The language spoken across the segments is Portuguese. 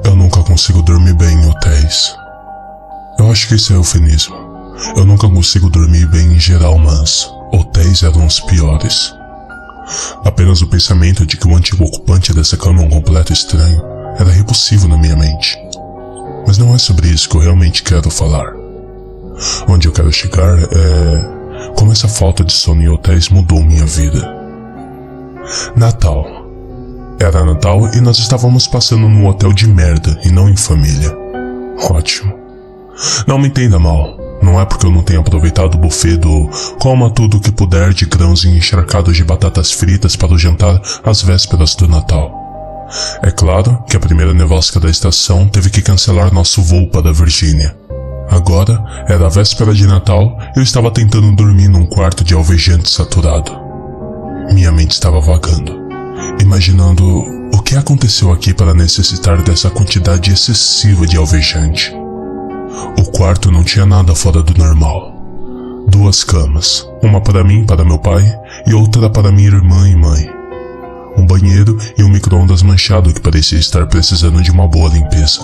Eu nunca consigo dormir bem em hotéis. Eu acho que isso é eufemismo. Eu nunca consigo dormir bem em geral, mas hotéis eram os piores. Apenas o pensamento de que o antigo ocupante dessa cama é um completo estranho era repulsivo na minha mente. Mas não é sobre isso que eu realmente quero falar. Onde eu quero chegar é como essa falta de sono em hotéis mudou minha vida. Natal. Era Natal e nós estávamos passando num hotel de merda e não em família. Ótimo. Não me entenda mal. Não é porque eu não tenho aproveitado o buffet do coma tudo o que puder de grãos encharcados de batatas fritas para o jantar às vésperas do Natal. É claro que a primeira nevasca da estação teve que cancelar nosso voo para a Virgínia. Agora era a véspera de Natal e eu estava tentando dormir num quarto de alvejante saturado. Minha mente estava vagando, imaginando o que aconteceu aqui para necessitar dessa quantidade excessiva de alvejante. O quarto não tinha nada fora do normal. 2 camas, uma para mim e para meu pai, e outra para minha irmã e mãe. Um banheiro e um micro-ondas manchado que parecia estar precisando de uma boa limpeza.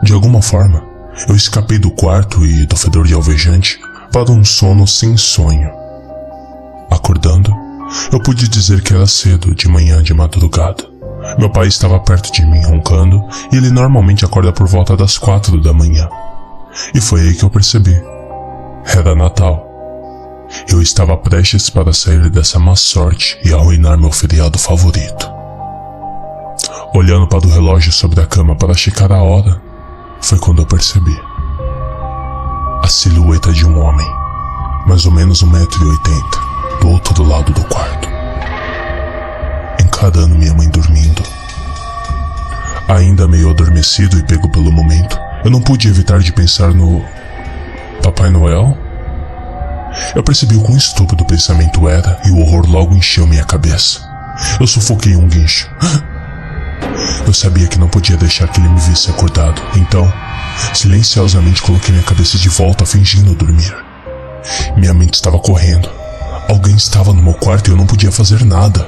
De alguma forma, eu escapei do quarto e do fedor de alvejante para um sono sem sonho. Acordando, eu pude dizer que era cedo, de manhã, de madrugada. Meu pai estava perto de mim roncando e ele normalmente acorda por volta das 4 da manhã. E foi aí que eu percebi. Era Natal. Eu estava prestes para sair dessa má sorte e arruinar meu feriado favorito. Olhando para o relógio sobre a cama para checar a hora, foi quando eu percebi. A silhueta de um homem, mais ou menos 1,80 m, do outro lado do quarto, encarando minha mãe dormindo. Ainda meio adormecido e pego pelo momento, eu não pude evitar de pensar no Papai Noel. Eu percebi o quão estúpido o pensamento era e o horror logo encheu minha cabeça. Eu sufoquei um guincho. Eu sabia que não podia deixar que ele me visse acordado, então, silenciosamente coloquei minha cabeça de volta fingindo dormir. Minha mente estava correndo. Alguém estava no meu quarto e eu não podia fazer nada.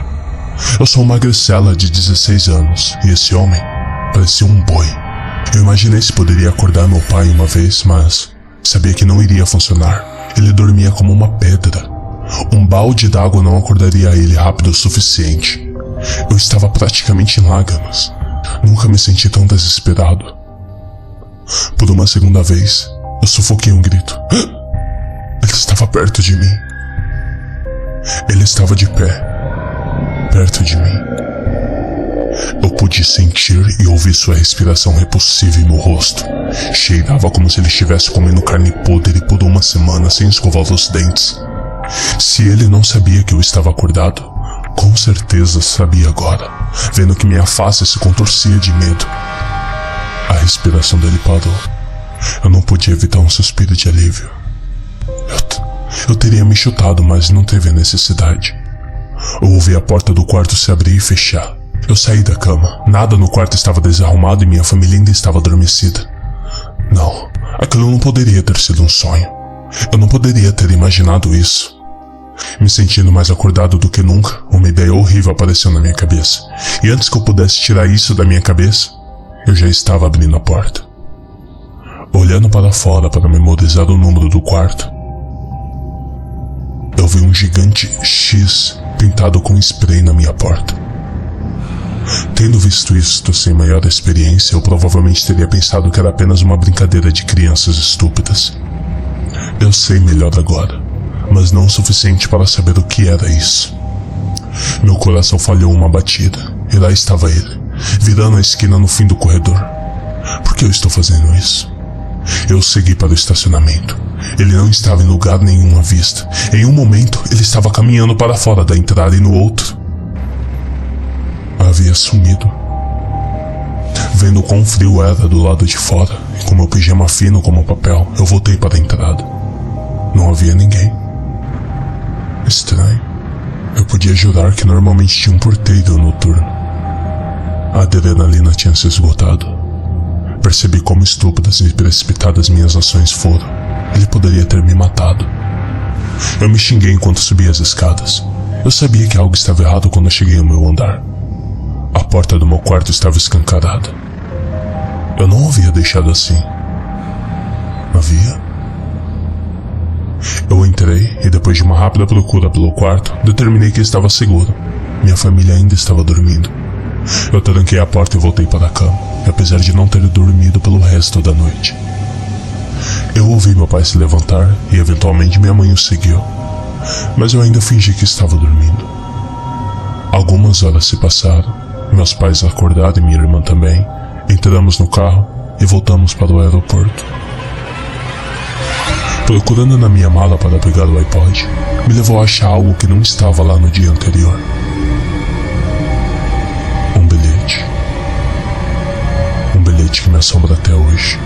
Eu sou uma magricela de 16 anos e esse homem parecia um boi. Eu imaginei se poderia acordar meu pai uma vez, mas sabia que não iria funcionar. Ele dormia como uma pedra. Um balde d'água não acordaria ele rápido o suficiente. Eu estava praticamente em lágrimas. Nunca me senti tão desesperado. Por uma segunda vez, eu sufoquei um grito. Ele estava perto de mim. Ele estava de pé, perto de mim. Eu pude sentir e ouvir sua respiração repulsiva em meu rosto. Cheirava como se ele estivesse comendo carne podre por uma semana sem escovar os dentes. Se ele não sabia que eu estava acordado, com certeza sabia agora, vendo que minha face se contorcia de medo. A respiração dele parou. Eu não podia evitar um suspiro de alívio. Eu teria me chutado, mas não teve a necessidade. Eu ouvi a porta do quarto se abrir e fechar. Eu saí da cama. Nada no quarto estava desarrumado e minha família ainda estava adormecida. Não, aquilo não poderia ter sido um sonho. Eu não poderia ter imaginado isso. Me sentindo mais acordado do que nunca, uma ideia horrível apareceu na minha cabeça. E antes que eu pudesse tirar isso da minha cabeça, eu já estava abrindo a porta. Olhando para fora para memorizar o número do quarto, eu vi um gigante X pintado com spray na minha porta. Tendo visto isto sem maior experiência, eu provavelmente teria pensado que era apenas uma brincadeira de crianças estúpidas. Eu sei melhor agora, mas não o suficiente para saber o que era isso. Meu coração falhou uma batida, e lá estava ele, virando a esquina no fim do corredor. Por que eu estou fazendo isso? Eu segui para o estacionamento. Ele não estava em lugar nenhum à vista. Em um momento, ele estava caminhando para fora da entrada e no outro havia sumido. Vendo quão frio era do lado de fora e com meu pijama fino como papel, eu voltei para a entrada. Não havia ninguém. Estranho. Eu podia jurar que normalmente tinha um porteiro noturno. A adrenalina tinha se esgotado. Percebi como estúpidas e precipitadas minhas ações foram. Ele poderia ter me matado. Eu me xinguei enquanto subia as escadas. Eu sabia que algo estava errado quando eu cheguei ao meu andar. A porta do meu quarto estava escancarada. Eu não havia deixado assim. Havia? Eu entrei e, depois de uma rápida procura pelo quarto, determinei que estava seguro. Minha família ainda estava dormindo. Eu tranquei a porta e voltei para a cama, apesar de não ter dormido pelo resto da noite. Eu ouvi meu pai se levantar e eventualmente minha mãe o seguiu, mas eu ainda fingi que estava dormindo. Algumas horas se passaram, meus pais acordaram e minha irmã também. Entramos no carro e voltamos para o aeroporto. Procurando na minha mala para pegar o iPod, me levou a achar algo que não estava lá no dia anterior. Um bilhete. Um bilhete que me assombra até hoje,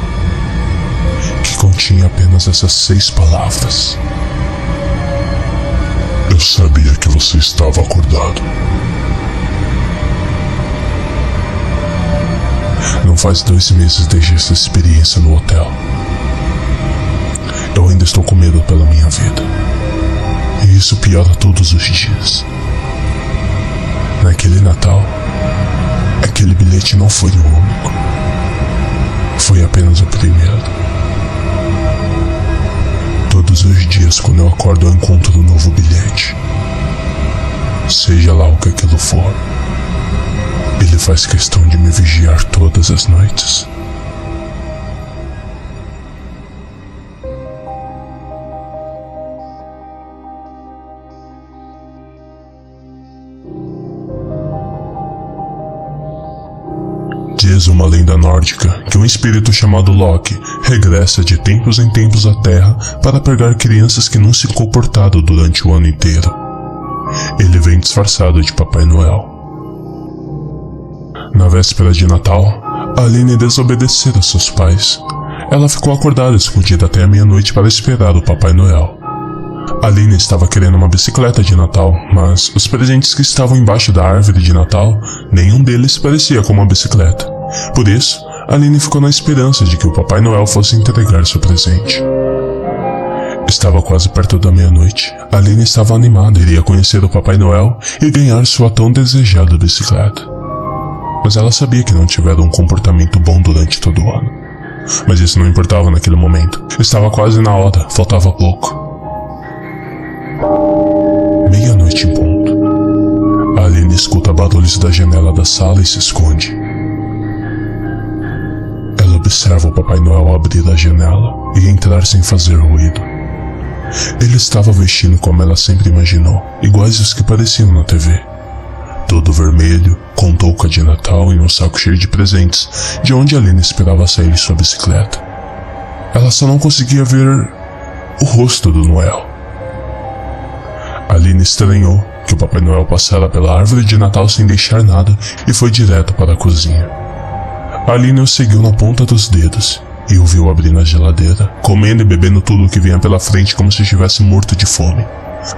que continha apenas essas 6 palavras: eu sabia que você estava acordado. Não faz 2 meses desde essa experiência no hotel. Eu ainda estou com medo pela minha vida, e isso piora todos os dias. Naquele Natal, aquele bilhete não foi o único. Foi apenas o primeiro. Todos os dias, quando eu acordo, eu encontro um novo bilhete. Seja lá o que aquilo for, ele faz questão de me vigiar todas as noites. Diz uma lenda nórdica que um espírito chamado Loki regressa de tempos em tempos à Terra para pegar crianças que não se comportaram durante o ano inteiro. Ele vem disfarçado de Papai Noel. Na véspera de Natal, Aline desobedeceu a seus pais. Ela ficou acordada escondida até a meia-noite para esperar o Papai Noel. Aline estava querendo uma bicicleta de Natal, mas os presentes que estavam embaixo da árvore de Natal, nenhum deles parecia com uma bicicleta. Por isso, Aline ficou na esperança de que o Papai Noel fosse entregar seu presente. Estava quase perto da meia-noite. Aline estava animada, iria conhecer o Papai Noel e ganhar sua tão desejada bicicleta. Mas ela sabia que não tivera um comportamento bom durante todo o ano. Mas isso não importava naquele momento. Estava quase na hora, faltava pouco. Meia-noite em ponto. Aline escuta barulhos da janela da sala e se esconde. Ela observa o Papai Noel abrir a janela e entrar sem fazer ruído. Ele estava vestindo como ela sempre imaginou, iguais aos que apareciam na TV. Todo vermelho, com touca de Natal e um saco cheio de presentes, de onde Aline esperava sair em sua bicicleta. Ela só não conseguia ver o rosto do Noel. Aline estranhou que o Papai Noel passara pela árvore de Natal sem deixar nada e foi direto para a cozinha. Aline o seguiu na ponta dos dedos e o viu abrir na geladeira, comendo e bebendo tudo o que vinha pela frente como se estivesse morto de fome.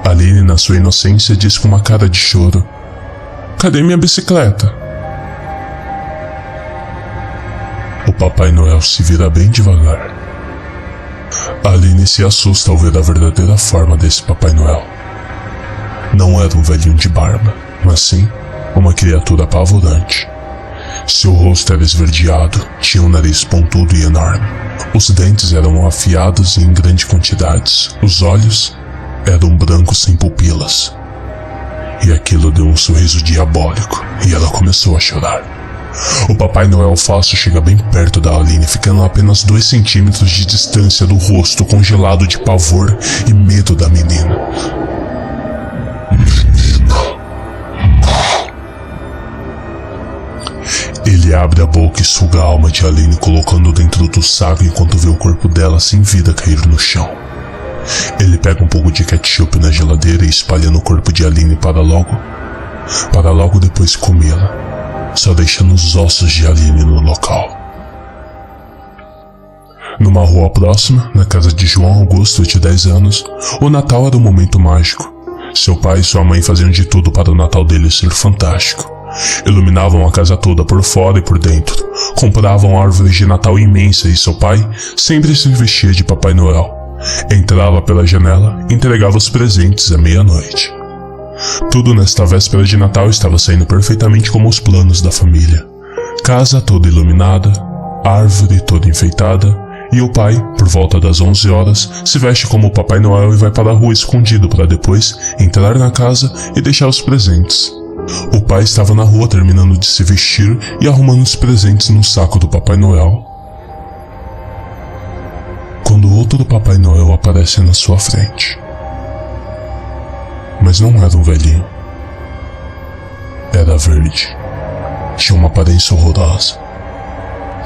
Aline, na sua inocência, disse com uma cara de choro: "Cadê minha bicicleta?" O Papai Noel se vira bem devagar. Aline se assusta ao ver a verdadeira forma desse Papai Noel. Não era um velhinho de barba, mas sim uma criatura apavorante. Seu rosto era esverdeado, tinha um nariz pontudo e enorme. Os dentes eram afiados e em grandes quantidades. Os olhos eram brancos sem pupilas. E aquilo deu um sorriso diabólico, e ela começou a chorar. O Papai Noel falso chega bem perto da Aline, ficando a apenas 2 centímetros de distância do rosto congelado de pavor e medo da menina. Ele abre a boca e suga a alma de Aline, colocando dentro do saco enquanto vê o corpo dela sem vida cair no chão. Ele pega um pouco de ketchup na geladeira e espalha no corpo de Aline para logo depois comê-la, só deixando os ossos de Aline no local. Numa rua próxima, na casa de João Augusto, de 10 anos, o Natal era um momento mágico. Seu pai e sua mãe faziam de tudo para o Natal dele ser fantástico. Iluminavam a casa toda por fora e por dentro, compravam árvores de Natal imensas e seu pai sempre se vestia de Papai Noel. Entrava pela janela e entregava os presentes à meia-noite. Tudo nesta véspera de Natal estava saindo perfeitamente como os planos da família. Casa toda iluminada, árvore toda enfeitada, e o pai, por volta das 11 horas, se veste como o Papai Noel e vai para a rua escondido para depois entrar na casa e deixar os presentes. O pai estava na rua terminando de se vestir e arrumando os presentes no saco do Papai Noel, quando outro Papai Noel aparece na sua frente. Mas não era um velhinho. Era verde. Tinha uma aparência horrorosa.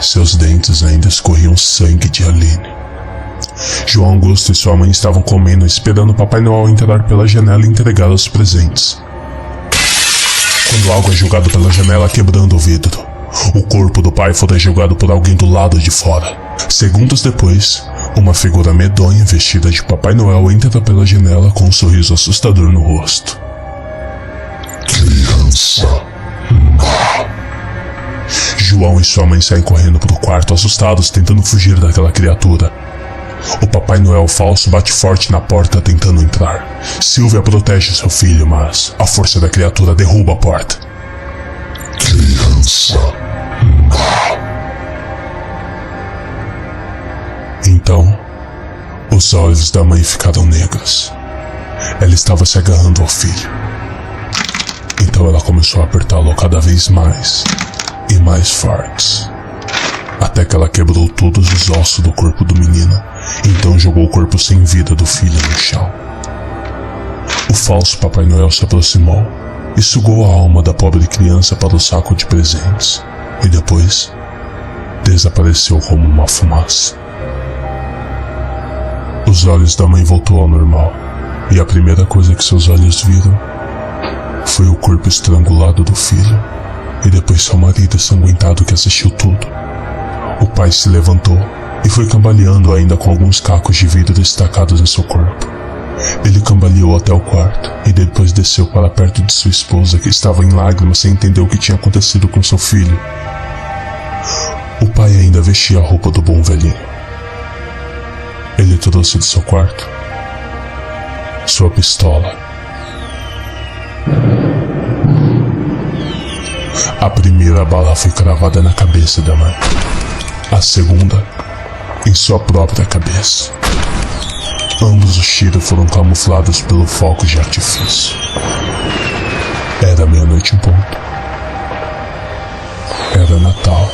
Seus dentes ainda escorriam sangue de Aline. João Augusto e sua mãe estavam comendo, esperando o Papai Noel entrar pela janela e entregar os presentes, quando algo é jogado pela janela, quebrando o vidro. O corpo do pai fora jogado por alguém do lado de fora. Segundos depois, uma figura medonha vestida de Papai Noel entra pela janela com um sorriso assustador no rosto. Criança má. João e sua mãe saem correndo pro quarto, assustados, tentando fugir daquela criatura. O Papai Noel falso bate forte na porta tentando entrar. Silvia protege seu filho, mas a força da criatura derruba a porta. Criança má. Então, os olhos da mãe ficaram negros. Ela estava se agarrando ao filho. Então ela começou a apertá-lo cada vez mais e mais fortes, até que ela quebrou todos os ossos do corpo do menino. Então jogou o corpo sem vida do filho no chão. O falso Papai Noel se aproximou e sugou a alma da pobre criança para o saco de presentes, e depois desapareceu como uma fumaça. Os olhos da mãe voltou ao normal, e a primeira coisa que seus olhos viram foi o corpo estrangulado do filho, e depois seu marido ensanguentado que assistiu tudo. O pai se levantou e foi cambaleando, ainda com alguns cacos de vidro destacados em seu corpo. Ele cambaleou até o quarto e depois desceu para perto de sua esposa, que estava em lágrimas sem entender o que tinha acontecido com seu filho. O pai ainda vestia a roupa do bom velhinho. Ele trouxe de seu quarto sua pistola. A primeira bala foi cravada na cabeça da mãe. A segunda em sua própria cabeça. Ambos os tiros foram camuflados pelo fogo de artifício. Era meia-noite em ponto. Era Natal.